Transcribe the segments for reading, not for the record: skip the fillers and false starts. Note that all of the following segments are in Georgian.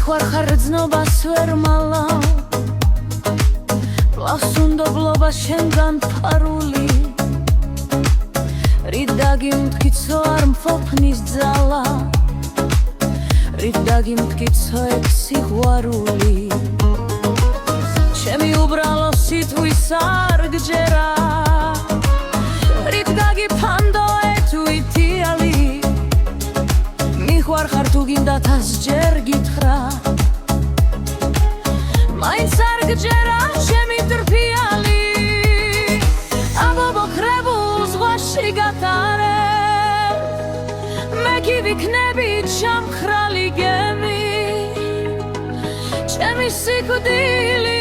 მიხვარ ხარძნობას ვერ მალავ პლავსუნდობლობა შენგან ფარული რით დაგიმტკიცო არ მფოფნის ძალა რით დაგიმტკიცო ეგ სიყვარული ჩემი უბრალო სიტყვის არ გჯერა რით გაგიფანდო ეთვითიალი მიხვარ ხარ თუ გინდათ ასჯერ გითხრა მაინც არ გჯერა ჩემი მტრფიალი აბობოქრებულ ზღვაში გატარე მე კი ვიქნები ჩამხრალი გემი ჩემი სიკვდილი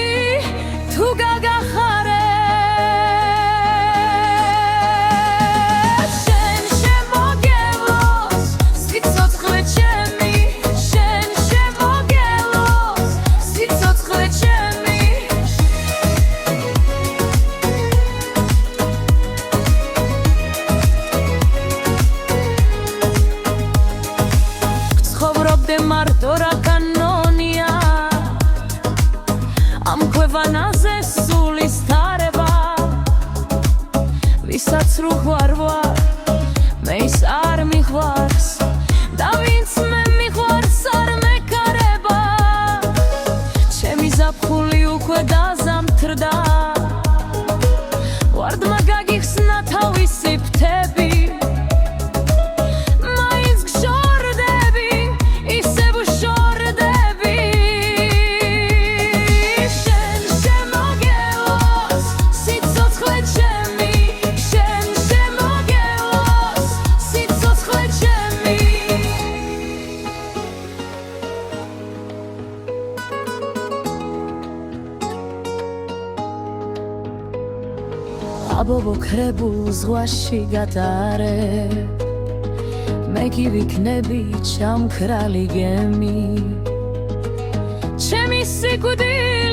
თუ გაგახარე მარტო რა კანონია ამ ქვევანაზე სულის თარება ვისაც რუხვარ ვარ მე ის არ მიხვარს და ვინც მე მიხვარს არ მეკარება ჩემი ზაფხული უკვე დაზამთრდა ვარდმა გაგიხსნა თავისი ფრთები აბობოქრებულ ზღვაში გატარე მე კი ვიქნები ჩამქრალი გემი ჩემი სიკვდილი